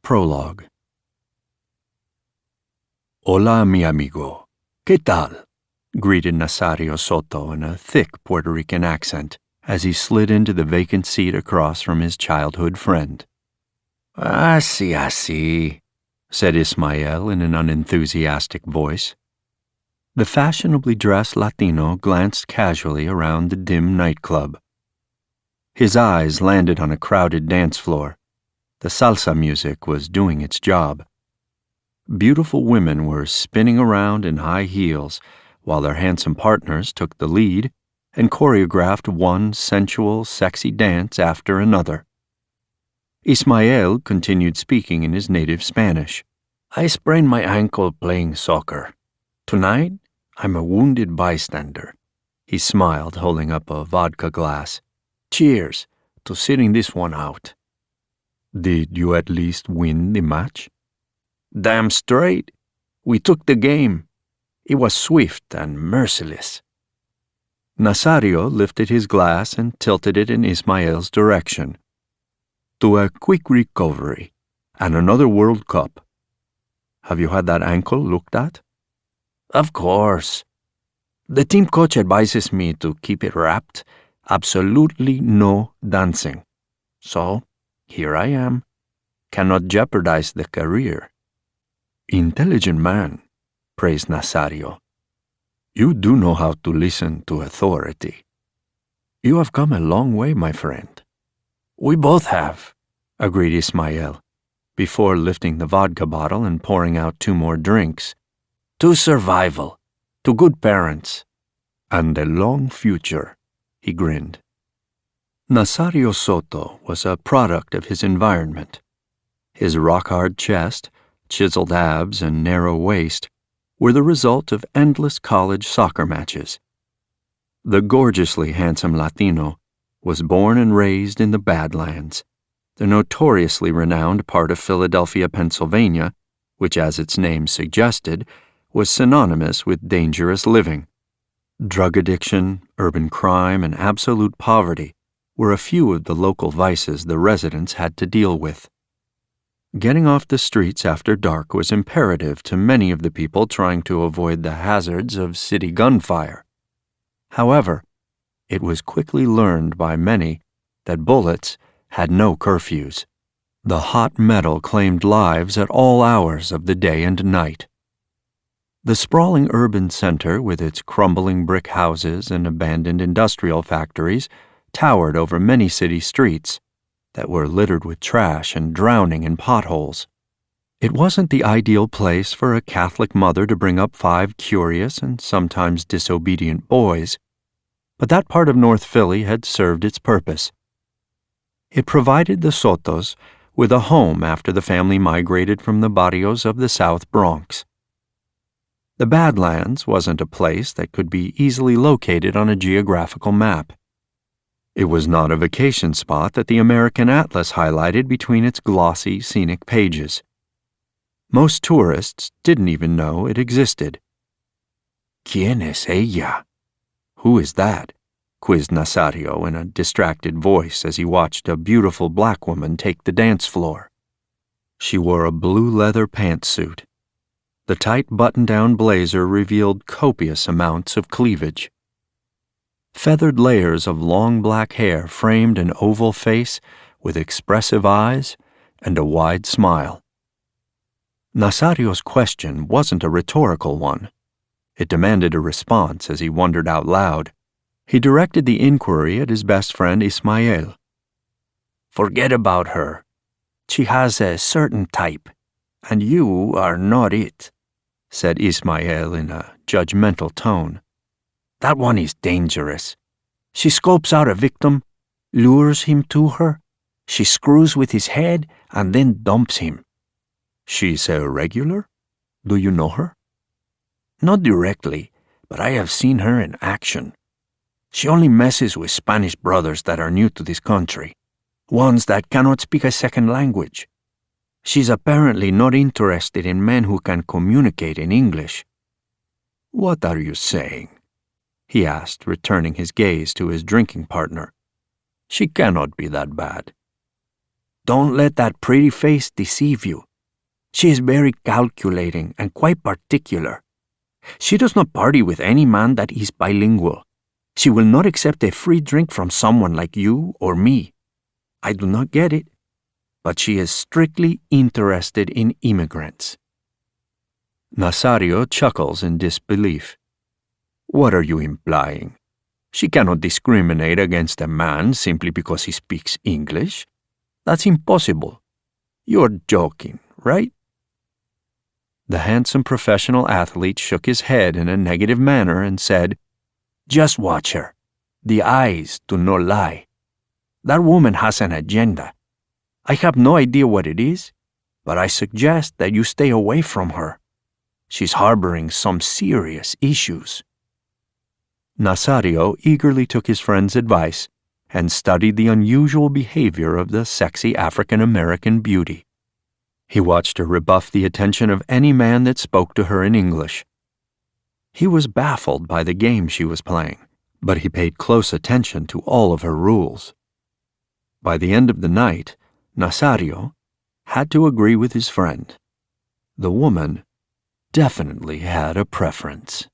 Prologue. Hola, mi amigo. ¿Qué tal? Greeted Nazario Soto in a thick Puerto Rican accent as he slid into the vacant seat across from his childhood friend. Así, said Ismael in an unenthusiastic voice. The fashionably dressed Latino glanced casually around the dim nightclub. His eyes landed on a crowded dance floor. The salsa music was doing its job. Beautiful women were spinning around in high heels while their handsome partners took the lead and choreographed one sensual, sexy dance after another. Ismael continued speaking in his native Spanish. I sprained my ankle playing soccer. Tonight, I'm a wounded bystander. He smiled, holding up a vodka glass. Cheers to sitting this one out. Did you at least win the match? Damn straight. We took the game. It was swift and merciless. Nazario lifted his glass and tilted it in Ismael's direction. To a quick recovery and another World Cup. Have you had that ankle looked at? Of course. The team coach advises me to keep it wrapped. Absolutely no dancing. So, here I am. Cannot jeopardize the career. Intelligent man, praised Nazario. You do know how to listen to authority. You have come a long way, my friend. We both have, agreed Ismael, before lifting the vodka bottle and pouring out 2 more drinks. To survival, to good parents, and a long future, he grinned. Nazario Soto was a product of his environment. His rock-hard chest, chiseled abs, and narrow waist were the result of endless college soccer matches. The gorgeously handsome Latino was born and raised in the Badlands, the notoriously renowned part of Philadelphia, Pennsylvania, which, as its name suggested, was synonymous with dangerous living. Drug addiction, urban crime, and absolute poverty were a few of the local vices the residents had to deal with. Getting off the streets after dark was imperative to many of the people trying to avoid the hazards of city gunfire. However, it was quickly learned by many that bullets had no curfews. The hot metal claimed lives at all hours of the day and night. The sprawling urban center, with its crumbling brick houses and abandoned industrial factories, towered over many city streets that were littered with trash and drowning in potholes. It wasn't the ideal place for a Catholic mother to bring up 5 curious and sometimes disobedient boys, but that part of North Philly had served its purpose. It provided the Sotos with a home after the family migrated from the barrios of the South Bronx. The Badlands wasn't a place that could be easily located on a geographical map. It was not a vacation spot that the American Atlas highlighted between its glossy, scenic pages. Most tourists didn't even know it existed. ¿Quién es ella? Who is that? Quizzed Nazario in a distracted voice as he watched a beautiful black woman take the dance floor. She wore a blue leather pantsuit. The tight button-down blazer revealed copious amounts of cleavage. Feathered layers of long black hair framed an oval face with expressive eyes and a wide smile. Nazario's question wasn't a rhetorical one. It demanded a response as he wondered out loud. He directed the inquiry at his best friend Ismael. Forget about her. She has a certain type, and you are not it, said Ismael in a judgmental tone. That one is dangerous. She scopes out a victim, lures him to her, she screws with his head, and then dumps him. She's a regular? Do you know her? Not directly, but I have seen her in action. She only messes with Spanish brothers that are new to this country, ones that cannot speak a second language. She's apparently not interested in men who can communicate in English. What are you saying? He asked, returning his gaze to his drinking partner. She cannot be that bad. Don't let that pretty face deceive you. She is very calculating and quite particular. She does not party with any man that is bilingual. She will not accept a free drink from someone like you or me. I do not get it, but she is strictly interested in immigrants." Nazario chuckles in disbelief. "What are you implying? She cannot discriminate against a man simply because he speaks English? That's impossible. You're joking, right?" The handsome professional athlete shook his head in a negative manner and said, "Just watch her. The eyes do not lie. That woman has an agenda. I have no idea what it is, but I suggest that you stay away from her. She's harboring some serious issues." Nazario eagerly took his friend's advice and studied the unusual behavior of the sexy African-American beauty. He watched her rebuff the attention of any man that spoke to her in English. He was baffled by the game she was playing, but he paid close attention to all of her rules. By the end of the night, Nazario had to agree with his friend. The woman definitely had a preference.